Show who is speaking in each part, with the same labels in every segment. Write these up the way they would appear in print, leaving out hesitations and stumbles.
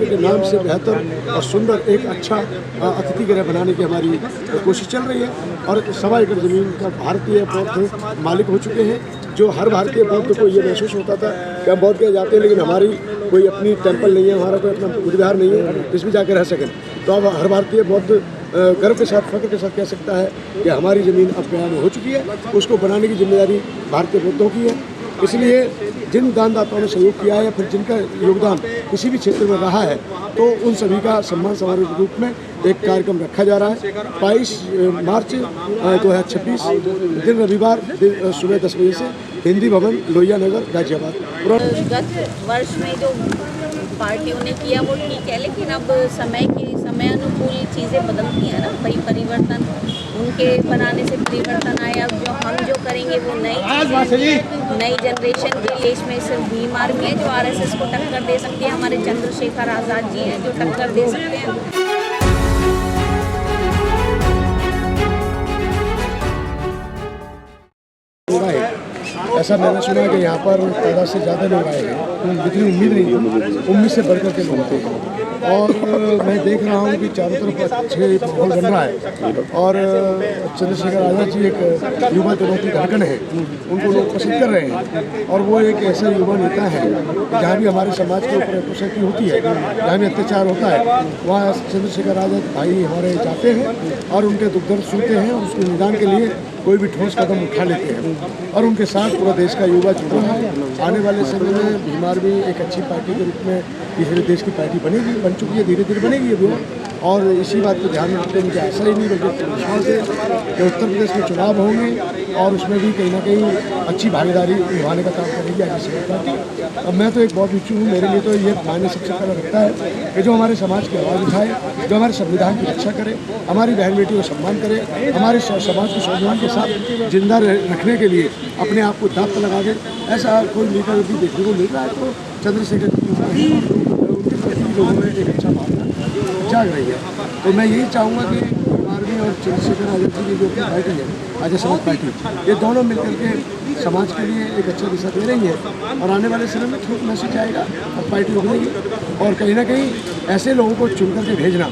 Speaker 1: मुल्क के नाम से बेहतर और सुंदर एक अच्छा अतिथि गृह बनाने की हमारी कोशिश चल रही है। और 1.25 एकड़ ज़मीन का भारतीय बौद्ध मालिक हो चुके हैं। जो हर भारतीय बौद्ध को ये महसूस होता था कि हम बौद्ध गया जाते हैं लेकिन हमारी कोई अपनी टेम्पल नहीं है, हमारा कोई अपना बुद्ध विहार नहीं है जिसमें जाकर रह सकें। तो अब हर भारतीय बौद्ध गर्व के साथ, फख्र के साथ कह सकता है कि हमारी ज़मीन अब गया में हो चुकी है। उसको बनाने की जिम्मेदारी भारतीय बौद्धों की है। इसलिए जिन दानदाताओं ने सहयोग किया है या फिर जिनका योगदान किसी भी क्षेत्र में रहा है, तो उन सभी का सम्मान समारोह के रूप में एक कार्यक्रम रखा जा रहा है। 22 मार्च 2026 दिन रविवार सुबह 10 बजे से हिंदी भवन, लोहिया नगर, गाजियाबाद।
Speaker 2: गत वर्ष में जो पार्टियों ने किया वो ठीक है, लेकिन अब समय अनुकूल चीज़ें बदलती हैं ना भाई। परिवर्तन उनके बनाने से परिवर्तन आए। अब हम जो करेंगे वो नई जनरेशन के लिए इसमें सिर्फ भीम आर्मी है जो आरएसएस को टक्कर दे सकती है। हमारे चंद्रशेखर आज़ाद जी हैं जो टक्कर दे सकते हैं।
Speaker 1: ऐसा मैंने सुना कि यहाँ पर तादाद से ज़्यादा लोग आए हैं, जितनी उम्मीद नहीं थी, उम्मीद से बढ़कर के लोग थे। और मैं देख रहा हूँ कि चारों तरफ अच्छे माहौल बन रहा है। और चंद्रशेखर आज़ाद जी एक युवा चुनौती धड़कन है, उनको लोग पसंद कर रहे हैं। और वो एक ऐसा युवा नेता है जहाँ भी हमारे समाज के ऊपर अत्याचार होती है, जहाँ भी अत्याचार होता है, वहाँ चंद्रशेखर आज़ाद भाई हमारे जाते हैं और उनके दुख दर्द सुनते हैं और उसके निदान के लिए कोई भी ठोस कदम उठा लेते हैं। और उनके साथ पूरा देश का युवा जुड़ा है। आने वाले समय में भीम आर्मी एक अच्छी पार्टी के रूप में तीसरे देश की पार्टी बन चुकी है, धीरे धीरे बनेगी अभी। और इसी बात को ध्यान में रखते मुझे आशा ही नहीं बल्कि विश्वास है कि उत्तर प्रदेश में चुनाव होंगे और उसमें भी कहीं ना कहीं अच्छी भागीदारी निभाने का काम करेगी आगे से पार्टी। अब मैं तो एक बहुत इच्छुक हूँ। मेरे लिए तो ये मायने सबसे पहले रखता है कि जो हमारे समाज की आवाज़ उठाए, जो हमारे संविधान की रक्षा करे, हमारी बहन बेटी को सम्मान करे, हमारे समाज को संविधान के साथ जिंदा रखने के लिए अपने आप को दांव पर लगा दे, ऐसा कोई लीडर भी देखने को मिल रहा है। तो चंद्रशेखर उनके प्रति लोगों में एक अच्छा भावना जाग रही है। तो मैं यही चाहूँगा कि आर्मी और चंद्रशेखर आज़ाद जी की जो अपनी पार्टी है, आज़ाद समाज पार्टी, ये दोनों मिलकर के समाज के लिए एक अच्छा दिशा दे रही है। और आने वाले समय में ठोस मैसेज आएगा और पार्टी उभरेगी। और कहीं ना कहीं ऐसे लोगों को चुन करके भेजना,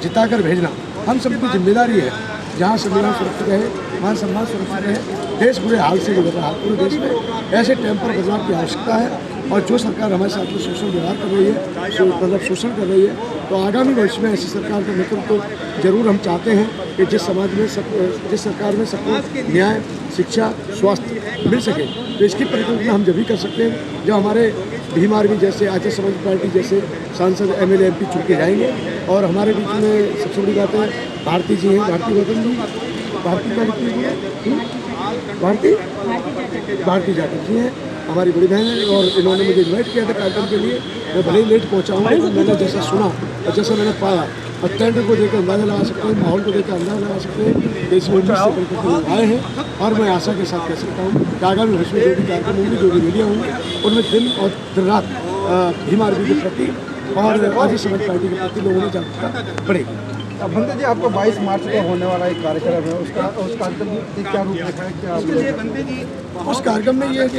Speaker 1: जिता कर भेजना हम सबकी जिम्मेदारी है। जहाँ संविधान सुरक्षित रहे, वहाँ सम्मान सुरक्षित रहे। देश बुरे हाल से गुजर रहा है, पूरे देश में ऐसे टाइम पर बदलाव की आवश्यकता है। और जो सरकार हमारे साथ में शोषण व्यवहार कर रही है, मतलब शोषण कर रही है, तो आगामी भविष्य में ऐसी सरकार का नेतृत्व तो जरूर हम चाहते हैं कि जिस सरकार में सबको न्याय, शिक्षा, स्वास्थ्य मिल सके। तो इसकी परिकल्पना हम जब भी कर सकते हैं जब हमारे भीम आर्मी जैसे, आज़ाद समाज पार्टी जैसे सांसद, एमएलए, एमपी चुन के जाएंगे। और हमारे बीच में सबसे बड़ी बात है भारती जी हैं, भारती जाटव जी हैं, हमारी बड़ी बहन है। और इन्होंने मुझे इन्वाइट किया था कार्यक्रम के लिए। मैं भले ही लेट पहुंचा हूँ, लेकिन मैंने जैसा सुना और जैसा मैंने पाया, अत्यंत को देखकर अंदाजा लगा सकते हैं, माहौल को देखकर अंदाजा लगा सकते हैं कि इसमें 19 से बढ़कर लोग आए हैं। और मैं आशा के साथ कह सकता हूँ कि आगामी भविष्य में जो भी कार्यक्रम होंगे, जो भी रैलियाँ होंगी, उनमें दिन और दिन रात भीम आर्मी के प्रति और आज़ाद समाज पार्टी के प्रति लोगों में जागरूकता बढ़ेगी।
Speaker 3: बंदे जी, आपको 22 मार्च को होने वाला एक कार्यक्रम है, उस कार्यक्रम में क्या रूपरेखा है, क्या
Speaker 1: उस कार्यक्रम में ये है कि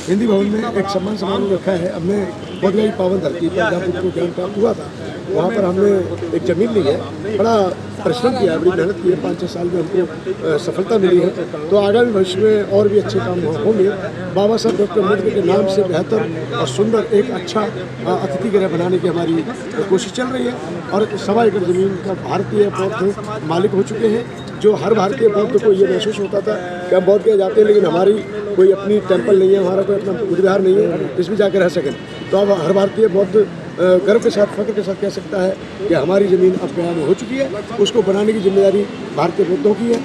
Speaker 1: हिंदी भवन में एक सम्मान समारोह रखा है। हमने बहुत बड़ी पावन धरती पर जहाँ बुद्ध को ज्ञान प्राप्त हुआ था, वहाँ पर हमने एक ज़मीन ली है, बड़ा परिश्रम किया है, बड़ी मेहनत की है। 5-6 साल में हमको सफलता मिली है। तो आगामी भविष्य में और भी अच्छे काम होंगे। बाबा साहब डॉक्टर अम्बेडकर के नाम से बेहतर और सुंदर एक अच्छा अतिथि गृह बनाने की हमारी कोशिश चल रही है। और 1.25 एकड़ ज़मीन का भारतीय बौद्ध मालिक हो चुके हैं। जो हर भारतीय बौद्ध को ये महसूस होता था कि हम बौद्ध गया जाते हैं लेकिन हमारी कोई अपनी टेम्पल नहीं है, हमारा कोई अपना बुद्ध विहार नहीं है जिसमें जाकर रह सकें। तो अब हर भारतीय बौद्ध गर्व के साथ, फख्र के साथ कह सकता है कि हमारी ज़मीन अब गया में हो चुकी है। उसको बनाने की जिम्मेदारी भारतीय बौद्धों की है।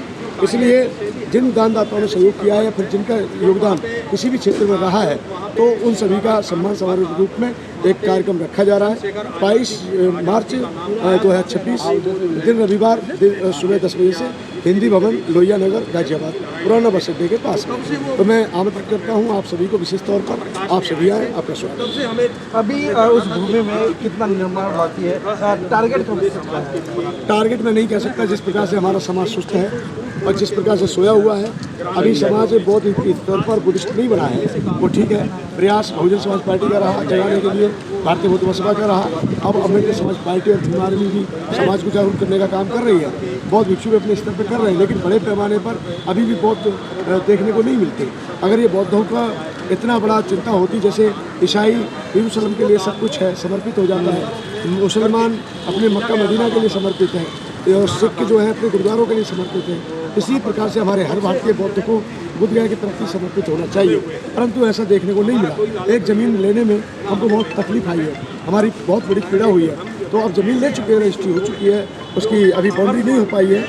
Speaker 1: इसलिए जिन दानदाताओं ने सहयोग किया है या फिर जिनका योगदान किसी भी क्षेत्र में रहा है, तो उन सभी का सम्मान समारोह के रूप में एक कार्यक्रम रखा जा रहा है। 22 मार्च 2026 दिन रविवार सुबह 10 बजे से हिंदी भवन, लोहिया नगर, गाजियाबाद, पुराना बस अड्डे के पास में। तो मैं आमंत्रित करता हूँ आप सभी को, विशेष तौर पर आप सभी आए, आपका स्वागत।
Speaker 3: अभी उस भूमि में कितना निर्माण बाकी है, टारगेट कब तक है?
Speaker 1: टारगेट मैं नहीं कह सकता। जिस प्रकार से हमारा समाज सुस्त है, और जिस प्रकार से सोया हुआ है। अभी समाज बहुत स्तर पर बुद्धिस्ट नहीं बना है, वो ठीक है। प्रयास बहुजन समाज पार्टी का रहा जगाने के लिए, भारतीय बौद्ध महासभा का रहा, अब अम्बेडकर समाज पार्टी और भीम आर्मी भी समाज को जागरूक करने का काम कर रही है। बहुत भिक्षु भी अपने स्तर पर कर रहे हैं, लेकिन बड़े पैमाने पर अभी भी बौद्ध देखने को नहीं मिलते। अगर ये बौद्धों का इतना बड़ा चिंता होती, जैसे ईसाई यरूशलेम के लिए सब कुछ है, समर्पित हो जाता है, मुसलमान अपने मक्का मदीना के लिए समर्पित है, और सिख जो है अपने गुरुद्वारों के लिए समर्पित है, इसी प्रकार से हमारे हर भारतीय बौद्ध को बुद्धगया के प्रति समर्पित होना चाहिए, परंतु ऐसा देखने को नहीं मिला। एक ज़मीन लेने में हमको बहुत तकलीफ आई है, हमारी बहुत बड़ी पीड़ा हुई है। तो अब ज़मीन ले चुके हैं, रजिस्ट्री हो चुकी है, उसकी अभी बाउंड्री नहीं हो पाई है।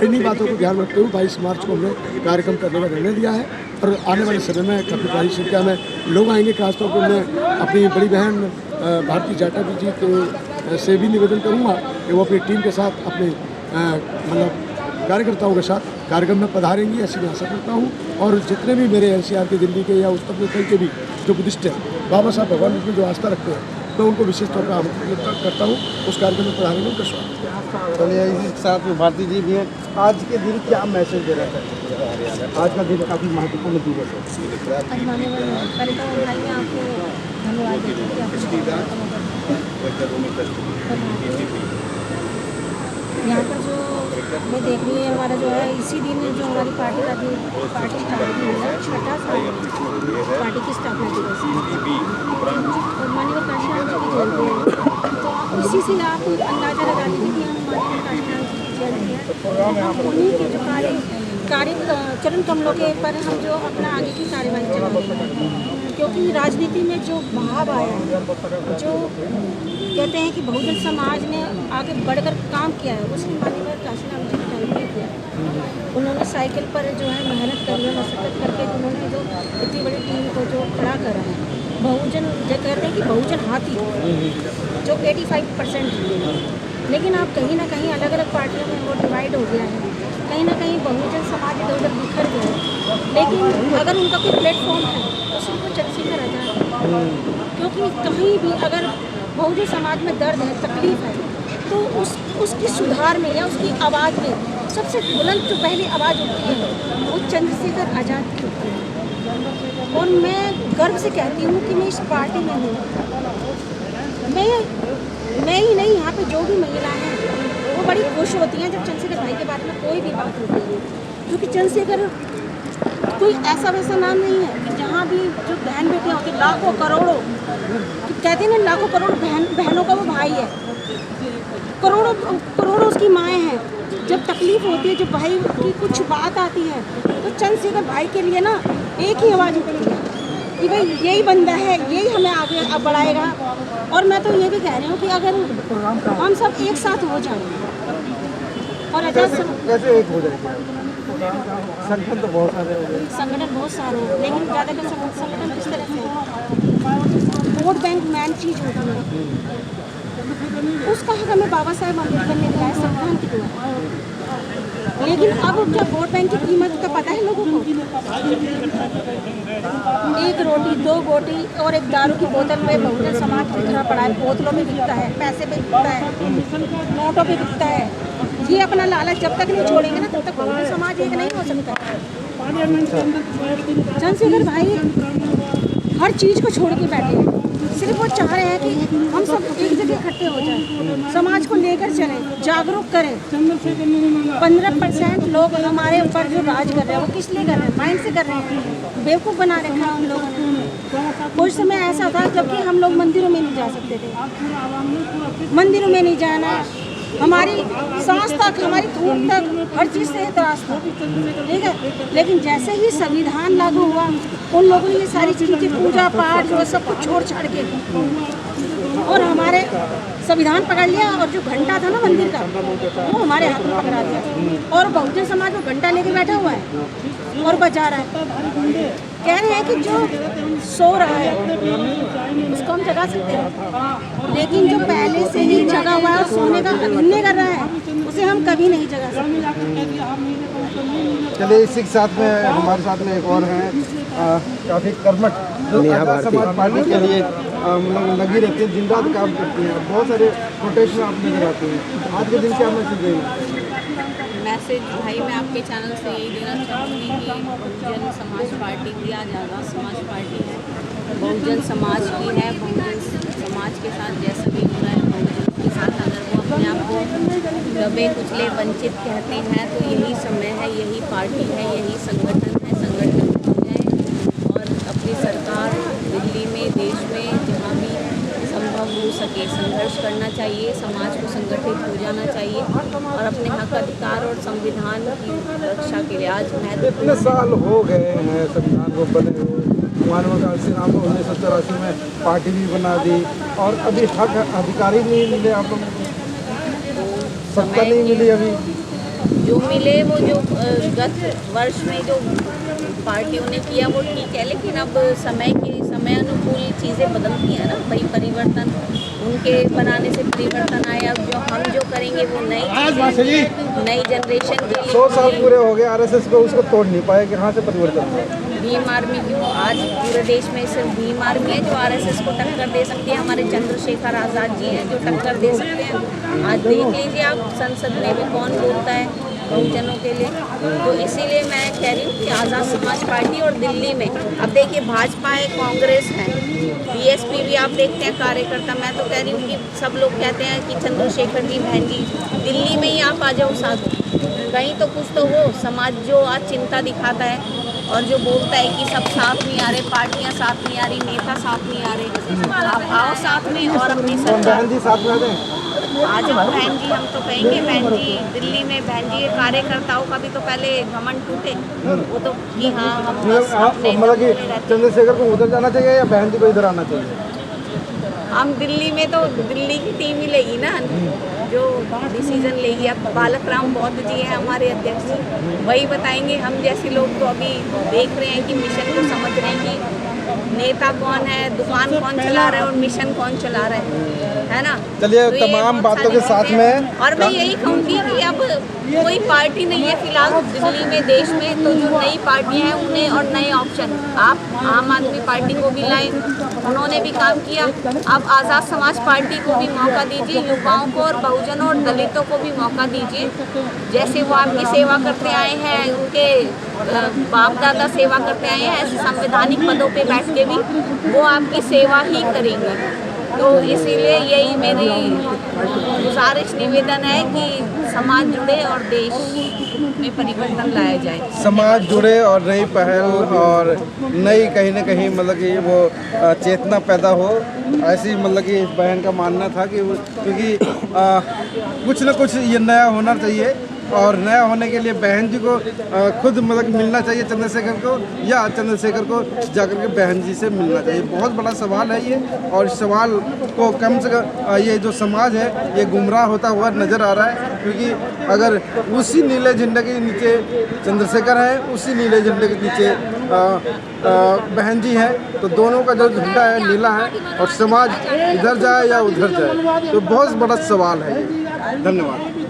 Speaker 1: इन्हीं बातों को ध्यान रखते हुए 22 मार्च को हमने कार्यक्रम करने का निर्णय लिया है, और आने वाले समय में काफ़ी बड़ी संख्या में लोग आएंगे। खासतौर पर मैं अपनी बड़ी बहन भारती जाटव जी के से भी निवेदन करूँगा कि वो अपनी टीम के साथ अपने मतलब कार्यकर्ताओं के साथ कार्यक्रम में पधारेंगी, ऐसी मैं आशा करता हूँ। और जितने भी मेरे एनसीआर के, दिल्ली के या उत्तर प्रदेश के भी जो बुद्धिस्ट हैं, बाबा साहब भगवान में जो आस्था रखते हैं, मैं उनको विशेष तौर पर आमंत्रित करता हूँ उस कार्यक्रम में पधारेंगे, उनका स्वागत।
Speaker 3: चलिए, इसी साथ में भारती जी भी हैं। आज के दिन क्या मैसेज दे रहा है? आज का दिन काफ़ी महत्वपूर्ण दिवस है।
Speaker 2: आने वाले कार्यक्रम भाई मैं आपको धन्यवाद देती हूँ कि यहाँ पर जो मैं देख रही है, हमारा जो है इसी दिन जो हमारी पार्टी का पार्टी स्टार्ट हुई है, 6ठा साल पार्टी की स्थापना दिवस है, और माननीय काशीनाथ जी की जयंती है। तो इसी से आप अंदाजा लगा लीजिए कि हम माननीय काशीनाथ जी की जयंती है, हम उन्हीं के जो कार्य चरण कमलों के पर हम जो अपना आगे की कार्यवाही चला रहे हैं, क्योंकि राजनीति में जो भाव आया है, जो कहते हैं कि बहुजन समाज ने आगे बढ़कर काम किया है, उसकी माननीय काशीनाथ जी ने टाइम किया। उन्होंने साइकिल पर जो है मेहनत करी है, मशक्कत करके उन्होंने जो इतनी बड़ी टीम को जो खड़ा करा है, बहुजन जो कहते हैं कि बहुजन हाथी जो 85% है, लेकिन आप कहीं ना कहीं अलग अलग पार्टियों में वो डिवाइड हो गया है, कहीं ना कहीं बहुजन समाज इधर उधर बिखर गए। लेकिन अगर उनका कोई प्लेटफॉर्म है तो सिर्फ वो चंद्रशेखर आज़ाद, क्योंकि कहीं भी अगर बहुजन समाज में दर्द है, तकलीफ है, तो उसकी सुधार में या उसकी आवाज़ में सबसे बुलंद जो पहली आवाज़ उठती है वो चंद्रशेखर आज़ाद की होती है। और मैं गर्व से कहती हूँ कि मैं इस पार्टी में हूँ। मैं ही नहीं, यहाँ पे जो भी महिलाएं हैं वो बड़ी खुश होती हैं जब चंद्रशेखर भाई के बारे में कोई भी बात होती है, क्योंकि चंद्रशेखर कोई ऐसा वैसा नाम नहीं है कि जहाँ भी जो बहन बेटियाँ होती, लाखों करोड़ों, कहते हैं ना, लाखों करोड़ों बहनों का वो भाई है, करोड़ों करोड़ों उसकी माएँ हैं। जब तकलीफ होती है, जब भाई की कुछ बात आती है, तो चंद्रशेखर भाई के लिए ना एक ही आवाज़ उठती है कि भाई यही बंदा है, यही हमें आगे अब बढ़ाएगा। और मैं तो ये भी कह रही हूँ कि अगर हम सब एक साथ हो जाएं और
Speaker 3: कैसे एक हो जाएगा? संगठन तो बहुत सारे हो गए,
Speaker 2: संगठन बहुत सारे हैं, लेकिन ज़्यादातर संगठन किस तरह से वोट बैंक मैन चीज़ होती है, उसका हक हमें बाबा साहेब अम्बेडकर ने दिलाया संविधान के द्वारा। लेकिन अब क्या वोट बैंक की कीमत का पता है लोगों को? एक रोटी, 2 बोटी और एक दारू की बोतल में बहुजन समाज बिखरा पड़ा है। बोतलों में बिकता है, पैसे पे बिकता है, नोटों पे बिकता है। ये अपना लालच जब तक नहीं छोड़ेंगे ना, तब तक बहुजन समाज एक नहीं हो सकता। चंद्रशेखर भाई हर चीज़ को छोड़ के बैठे हैं, सिर्फ वो चाह रहे हैं कि हम सब एक जगह इकट्ठे हो जाएं, समाज को लेकर चलें, जागरूक करें। 15% लोग हमारे ऊपर जो राज कर रहे हैं वो किस लिए कर रहे हैं? माइंड से कर रहे हैं, बेवकूफ़ बना रखा है हम लोगों ने। कुछ समय ऐसा था जबकि हम लोग मंदिरों में नहीं जा सकते थे, मंदिरों में नहीं जाना, हमारी सांस तक, हमारी धूप तक, हर चीज़ से एतराज़ था, ठीक है। लेकिन जैसे ही संविधान लागू हुआ, उन लोगों ने ये सारी चीज़ें, पूजा पाठ जो सब कुछ छोड़ छाड़ के और हमारे संविधान पकड़ लिया, और जो घंटा था ना मंदिर का वो हमारे हाथ में पकड़ा दिया, और बहुजन समाज वो घंटा लेके बैठा हुआ है और बजा रहा है। कह रहे हैं कि जो सो रहा है उसको हम जगा सकते हैं, लेकिन जो पहले से ही जगा हुआ है और सोने का अभिनय कर रहा है उसे हम कभी नहीं जगा सकते।
Speaker 3: चलिए, इसी के साथ में हमारे साथ में एक और हैं, काफ़ी कर्मठ समाज पार्टी के लिए मतलब लगी रहती है, दिन रात काम करती हैं, बहुत सारे प्रोटेस्ट में आप नजर आते हैं। आज के दिन क्या मैसेज देंगे?
Speaker 2: मैसेज भाई मैं आपके चैनल से यही देना चाहूँगी कि बहुजन समाज पार्टी की आज आज़ाद समाज पार्टी है, बहुजन समाज की है। बहुजन समाज के साथ जैसा भी हो रहा है बहुजन के साथ अगर वो अपने आप को दबे कुचले वंचित कहते हैं तो यही समय है, यही पार्टी है, यही संगठन है। संगठन हो जाए और अपनी सरकार दिल्ली में, देश में जहाँ भी संभव हो सके संघर्ष करना चाहिए। समाज को संगठित हो जाना चाहिए और अपने हक अधिकार और संविधान की रक्षा के लिए आज
Speaker 3: इतने साल हो गए हैं संविधान को बने हुए, महात्मा गांधी राम 1984 में पार्टी भी बना दी और अभी हक अधिकारी नहीं मिले, आप लोग सत्ता नहीं मिली अभी।
Speaker 2: जो मिले वो जो गत वर्ष में जो पार्टियों ने किया वो ठीक है, लेकिन अब समय अनुकूल चीज़ें बदलती हैं ना। भाई परिवर्तन उनके बनाने से परिवर्तन आए। अब जो करेंगे वो नई जनरेशन के लिए
Speaker 3: 100 साल पूरे हो गए आरएसएस को, उसको तोड़ नहीं पाए कि कहाँ से परिवर्तन हुआ।
Speaker 2: भीम आर्मी क्यों आज पूरे देश में सिर्फ भीम आर्मी है जो आरएसएस को टक्कर दे सकती है। हमारे चंद्रशेखर आज़ाद जी हैं जो टक्कर दे सकते हैं। आज देख लीजिए आप संसद में भी कौन बोलता है बहुजनों के लिए। तो इसीलिए मैं कह रही हूँ कि आज़ाद समाज पार्टी और दिल्ली में अब देखिए भाजपा है, कांग्रेस है, बीएसपी भी आप देखते हैं कार्यकर्ता। मैं तो कह रही हूँ कि सब लोग कहते हैं कि चंद्रशेखर जी बहन जी दिल्ली में ही आप आ जाओ साथ, कहीं तो कुछ तो हो। समाज जो आज चिंता दिखाता है और जो बोलता है कि सब साथ नहीं आ रहे, पार्टियां साथ नहीं आ रही, नेता साथ नहीं आ रहे, आप आओ साथ में और अपनी सरकार
Speaker 3: जी साथ में आ जाए।
Speaker 2: आज बहन जी हम तो कहेंगे बहन जी दिल्ली में बहन जी कार्यकर्ताओं का भी तो पहले घमंड टूटे वो तो कि हाँ हम बस अपने
Speaker 3: मतलब कि चंद्रशेखर को उधर जाना चाहिए या बहन जी को इधर आना चाहिए।
Speaker 2: हम दिल्ली में तो दिल्ली की टीम ही लेगी ना जो डिसीजन लेगी। अब बालक राम बौद्ध जी हैं हमारे अध्यक्ष जी, वही बताएंगे। हम जैसे लोग तो अभी देख रहे हैं कि मिशन को समझ रहे हैं कि नेता कौन है, दुकान कौन चला रहा है और मिशन कौन चला रहा है ना।
Speaker 3: चलिए
Speaker 2: तो
Speaker 3: तमाम बातों के साथ में
Speaker 2: और मैं यही कहूँगी कि अब कोई पार्टी नहीं है फिलहाल दिल्ली में, देश में, तो जो नई पार्टियां हैं उन्हें और नए ऑप्शन आप आम आदमी पार्टी को भी लाएं, उन्होंने भी काम किया। अब आज़ाद समाज पार्टी को भी मौका दीजिए, युवाओं को और बहुजनों और दलितों को भी मौका दीजिए। जैसे वो आपकी सेवा करते आए हैं, उनके बाप दादा सेवा करते आए हैं, ऐसे संवैधानिक पदों पे बैठ के भी वो आपकी सेवा ही करेंगे। तो इसीलिए यही मेरी गुजारिश निवेदन है कि समाज जुड़े और देश में परिवर्तन लाया जाए।
Speaker 3: समाज जुड़े और नई पहल और नई कहीं ना कहीं मतलब कि वो चेतना पैदा हो, ऐसी मतलब कि इस बहन का मानना था कि क्योंकि कुछ ना कुछ ये नया होना चाहिए और नया होने के लिए बहन जी को खुद मतलब मिलना चाहिए चंद्रशेखर को, या चंद्रशेखर को जाकर के बहन जी से मिलना चाहिए। बहुत बड़ा सवाल है ये और इस सवाल को कम से कम ये जो समाज है ये गुमराह होता हुआ नज़र आ रहा है, क्योंकि अगर उसी नीले झंडे के नीचे चंद्रशेखर है, उसी नीले झंडे के नीचे बहन जी है, तो दोनों का जो झंडा है नीला है और समाज इधर जाए या उधर जाए, तो बहुत बड़ा सवाल है ये। धन्यवाद।